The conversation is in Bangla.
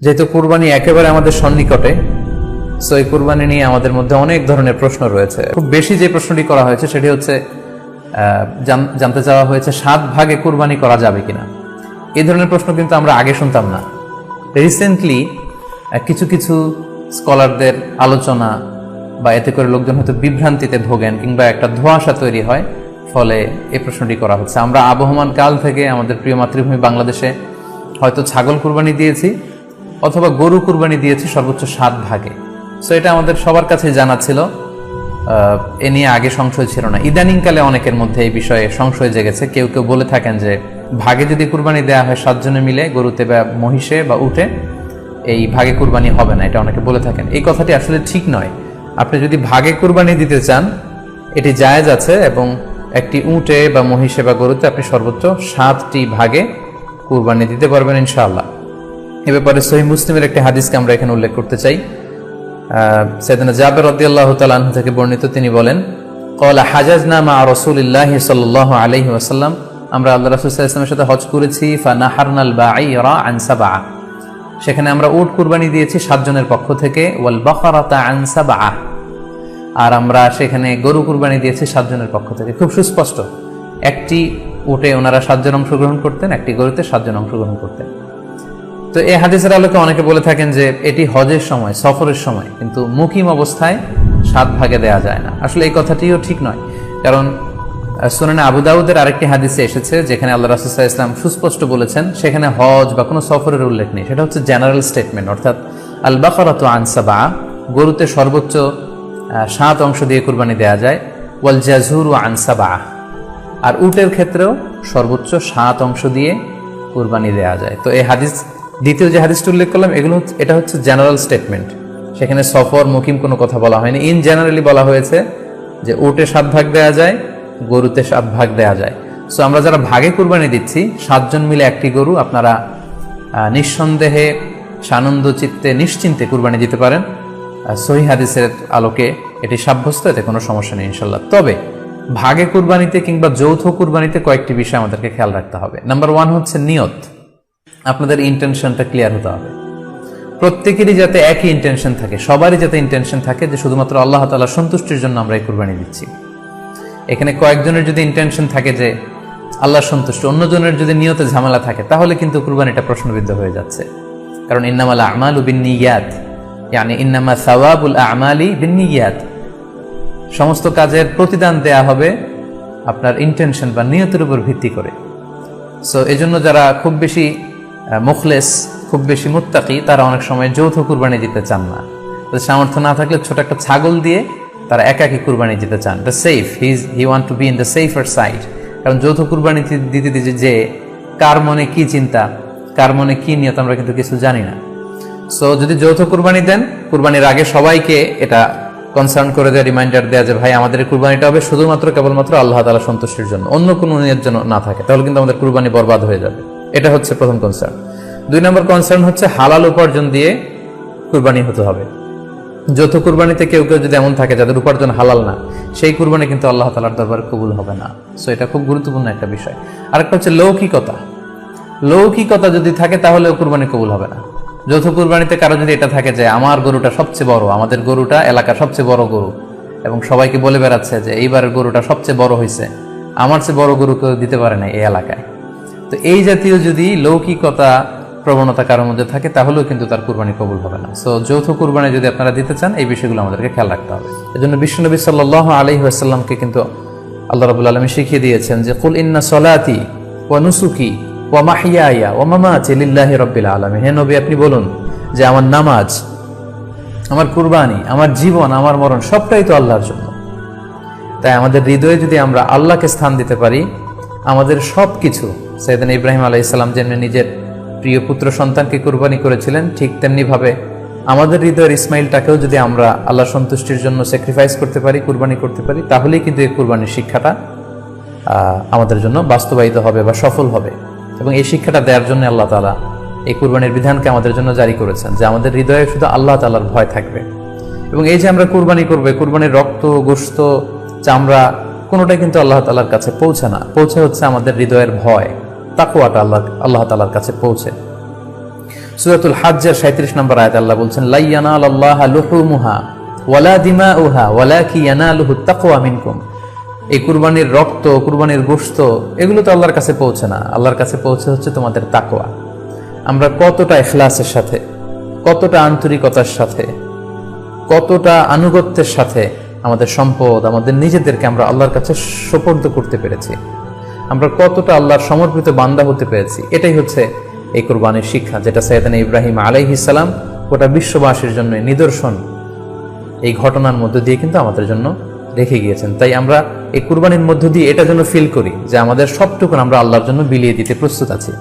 যেহেতু কুরবানি একেবারে আমাদের সন্নিকটে, সো এই কুরবানি নিয়ে আমাদের মধ্যে অনেক ধরনের প্রশ্ন রয়েছে। খুব বেশি যে প্রশ্নটি করা হয়েছে সেটি হচ্ছে জানতে চাওয়া হয়েছে 7 ভাগে কুরবানি করা যাবে কিনা। এই ধরনের প্রশ্ন কিন্তু আমরা আগে শুনতাম না। রিসেন্টলি কিছু কিছু স্কলারদের আলোচনা বা এতে করে লোকজন হয়তো বিভ্রান্তিতে ভোগেন কিংবা একটা ধোঁয়াশা তৈরি হয়, ফলে এই প্রশ্নটি করা হচ্ছে। আমরা আবহমান কাল থেকে আমাদের প্রিয় মাতৃভূমি বাংলাদেশে হয়তো ছাগল কুরবানি দিয়েছি অথবা গরু কুরবানি দিয়েছি সর্বোচ্চ 7 ভাগে। সো এটা আমাদের সবার কাছে জানা ছিল, এ নিয়ে আগে সংশয় ছিল না। ইদানিংকালে অনেকের মধ্যে এই বিষয়ে সংশয় জেগেছে। কেউ কেউ বলে থাকেন যে ভাগে যদি কুরবানি দেওয়া হয় 7 জনে মিলে, গরুতে বা মহিষে বা উটে, এই ভাগে কুরবানি হবে না, এটা অনেকে বলে থাকেন। এই কথাটি আসলে ঠিক নয়। আপনি যদি ভাগে কুরবানি দিতে চান এটি জায়েজ আছে, এবং একটি উটে বা মহিষে বা গরুতে আপনি সর্বোচ্চ 7টি ভাগে কুরবানি দিতে পারবেন ইনশাআল্লাহ। এ ব্যাপারে সহিহ মুসলিমের একটি হাদিসকে আমরা এখানে উল্লেখ করতে চাই। সাইয়েদনা জাবের রাদিয়াল্লাহু তাআলা আনহু থেকে বর্ণিত, তিনি বলেন, ক্বালা হাজাজনা মা রাসূলিল্লাহি সাল্লাল্লাহু আলাইহি ওয়াসাল্লাম, আমরা আল্লাহ রাসূল সাল্লাল্লাহু আলাইহি ওয়াসাল্লামের সাথে হজ করেছি। ফানাহারনাল বাঈরা আন সাবআ, সেখানে আমরা উট কুরবানি দিয়েছি 7 জনের পক্ষ থেকে। ওয়াল বাকারাতা আন সাবআ, আর আমরা সেখানে গরু কুরবানি দিয়েছি 7 জনের পক্ষ থেকে। খুব সুস্পষ্ট, একটি উটে ওনারা 7 জন অংশগ্রহণ করতেন, একটি গরুতে 7 জন অংশগ্রহণ করতেন। তো এই হাদিসের আলোকে অনেকে বলে থাকেন যে এটি হজের সময়, সফরের সময়, কিন্তু মুকিম অবস্থায় 7 ভাগে দেয়া যায় না। আসলে এই কথাটিও ঠিক নয়, কারণ সুনানে আবু দাউদের আরেকটি হাদিসে এসেছে যেখানে আল্লাহ রাসূল সাল্লাল্লাহু আলাইহি ওয়াসাল্লাম সুস্পষ্ট বলেছেন, সেখানে হজ বা কোনো সফরের উল্লেখ নেই। সেটা হচ্ছে জেনারেল স্টেটমেন্ট, অর্থাৎ আল বাকারাতু আন সাবআ, গরুতে সর্বোচ্চ 7 অংশ দিয়ে কুরবানি দেয়া যায়। ওয়াল জাযুরু আন সাবআ, আর উটের ক্ষেত্রেও সর্বোচ্চ 7 অংশ দিয়ে কুরবানি দেয়া যায়। তো এই হাদিস, দ্বিতীয় যে হাদিসটি উল্লেখ করলাম, এটা হচ্ছে জেনারেল স্টেটমেন্ট। সেখানে সফর মুকিম কোনো কথা বলা হয়নি। ইন জেনারেলি বলা হয়েছে যে উটে 7 ভাগ দেয়া যায়, গরুতে 7 ভাগ দেয়া যায়। সো আমরা যারা ভাগে কুরবানি দিচ্ছি 7 জন মিলে একটি গরু, আপনারা নিঃসন্দেহে সানন্দ চিত্তে নিশ্চিন্তে কুরবানি দিতে পারেন। সহিহ হাদিসের আলোকে এটি সাব্যস্ত, এতে কোনো সমস্যা নেই ইনশাল্লাহ। তবে ভাগে কুরবানিতে কিংবা যৌথ কুরবানিতে কয়েকটি বিষয় আমাদেরকে খেয়াল রাখতে হবে। নাম্বার 1 হচ্ছে নিয়ত। আপনাদের ইন্টেনশনটা ক্লিয়ার হতে হবে। প্রত্যেকেরই যাতে একই ইন্টেনশন থাকে, সবারই যাতে ইন্টেনশন থাকে যে শুধুমাত্র আল্লাহ তাআলার সন্তুষ্টির জন্য আমরা এই কুরবানি দিচ্ছি। এখানে কয়েকজনের যদি ইন্টেনশন থাকে যে আল্লাহর সন্তুষ্টি, অন্যজনের যদি নিয়তে ঝামেলা থাকে, তাহলে কিন্তু কুরবানিটা প্রশ্নবিদ্ধ হয়ে যাচ্ছে। কারণ ইন্নামাল আমালু বিন্নিয়াত, ইয়ানি ইন্নামা সাওয়াবুল আমালি বিন্নিয়াত, সমস্ত কাজের প্রতিদান দেয়া হবে আপনার ইন্টেনশন বা নিয়তের উপর ভিত্তি করে। সো এজন্য যারা খুব বেশি মুখলেস, খুব বেশি মুত্তাকি, তারা অনেক সময় যৌথ কুরবানি দিতে চান না। সামর্থ্য না থাকলে ছোট একটা ছাগল দিয়ে তারা একাকি কুরবানি দিতে চান। The safe, he want to be in the safer side. কারণ যৌথ কুরবানি দিতে দিতে যে কার মনে কি চিন্তা, কার মনে কি নিয়ত, আমরা কিন্তু কিছু জানি না। সো যদি যৌথ কুরবানি দেন, কুরবানির আগে সবাইকে এটা কনসার্ন করে দেওয়া, রিমাইন্ডার দেওয়া যে ভাই আমাদের কুরবানিটা হবে শুধুমাত্র কেবলমাত্র আল্লাহ তাআলার সন্তুষ্টির জন্য, অন্য কোনো নিয়ত যেন না থাকে, তাহলে কিন্তু আমাদের কুরবানি বরবাদ হয়ে যাবে। এটা হচ্ছে প্রথম কনসার্ন। 2 নম্বর কনসার্ন হচ্ছে হালাল উপার্জন দিয়ে কুরবানি হতে হবে। যৌথ কুরবানিতে কেউ কেউ যদি এমন থাকে যাদের উপার্জন হালাল না, সেই কুরবানি কিন্তু আল্লাহ তাআলার দরবারে কবুল হবে না। সো এটা খুব গুরুত্বপূর্ণ একটা বিষয়। আরেকটা হচ্ছে লৌকিকতা। লৌকিকতা যদি থাকে তাহলেও কুরবানি কবুল হবে না। যৌথ কুরবানিতে কারো যদি এটা থাকে যে আমার গরুটা সবচেয়ে বড়, আমাদের গরুটা এলাকার সবচেয়ে বড় গরু, এবং সবাইকে বলে বেড়াচ্ছে যে এইবারের গরুটা সবচেয়ে বড় হয়েছে, আমার চেয়ে বড় গরু কেউ দিতে পারে না এই এলাকায়। তো এই জাতীয় যদি লৌকিকতা প্রবণতা কারোর মধ্যে থাকে, তাহলেও কিন্তু তার কুরবানি কবুল হবে না। সো যৌথ কুরবানি যদি আপনারা দিতে চান, এই বিষয়গুলো আমাদেরকে খেয়াল রাখতে হবে। এজন্য বিশ্বনবী সাল্লাল্লাহু আলাইহি ওয়াসাল্লামকে কিন্তু আল্লাহ রাব্বুল আলামিন শিখিয়ে দিয়েছেন যে কুল ইন্না সলাতি ওয়া নুসুকি ওয়া মাহইয়ায়া ওয়া মামাতি লিল্লাহি রাব্বিল আলামিন। হে নবী, আপনি বলুন যে আমার নামাজ, আমার কুরবানি, আমার জীবন, আমার মরণ সবটাই তো আল্লাহর জন্য। তাই আমাদের হৃদয়ে যদি আমরা আল্লাহকে স্থান দিতে পারি, আমাদের সবকিছু, সাইয়েদনা ইব্রাহিম আলাইহিস সালাম যেমনি নিজের প্রিয় পুত্র সন্তানকে কুরবানি করেছিলেন, ঠিক তেমনি ভাবে আমাদের হৃদয়ের ইসমাইলটাকেও যদি আমরা আল্লাহ সন্তুষ্টির জন্য স্যাক্রিফাইস করতে পারি, কুরবানি করতে পারি, তাহলেই কিন্তু এই কুরবানির শিক্ষাটা আমাদের জন্য বাস্তবায়িত হবে বা সফল হবে। এবং এই শিক্ষাটা দেওয়ার জন্য আল্লাহ তাআলা এই কুরবানির বিধানকে আমাদের জন্য জারি করেছেন, যে আমাদের হৃদয়ে শুধু আল্লাহ তাআলার ভয় থাকবে। এবং এই যে আমরা কুরবানি করবে, কুরবানির রক্ত, গোশত, চামড়া কোনোটাই কিন্তু আল্লাহ তাআলার কাছে পৌঁছে না। পৌঁছে হচ্ছে আমাদের হৃদয়ের ভয়, তাকওয়াটা আল্লাহ তাআলার কাছে পৌঁছে। সূরাতুল হজ্জের 37 নম্বর আয়াতে আল্লাহ বলছেন, লা ইয়ানালাল্লাহা লুহুমুহা ওয়ালা দিমাউহা ওয়ালাকি ইয়ানালুহুত তাকওয়া মিনকুম। এই কুরবানির রক্ত, কুরবানির গোশত, এগুলো তো আল্লাহর কাছে পৌঁছে না। আল্লাহর কাছে পৌঁছে হচ্ছে তোমাদের তাকওয়া। আমরা কতটা ইখলাসের সাথে, কতটা আন্তরিকতার সাথে, কতটা আনুগত্যের সাথে আমাদের সম্পদ, আমাদের নিজেদেরকে আমরা আল্লাহর কাছে সোপর্দ করতে পেরেছি, আমরা কতটা আল্লাহর সমর্পিত বান্দা হতে পেরেছি, এটাই হচ্ছে এই কুরবানির শিক্ষা, যেটা সাইয়েদনা ইব্রাহিম আলাইহিস সালাম গোটা বিশ্ববাসীর জন্য নিদর্শন এই ঘটনার মধ্য দিয়ে কিন্তু আমাদের জন্য রেখে গিয়েছেন। তাই আমরা এই কুরবানির মধ্য দিয়ে এটা যেন ফিল করি যে আমাদের সবটুকুন আমরা আল্লাহর জন্য বিলিয়ে দিতে প্রস্তুত আছি।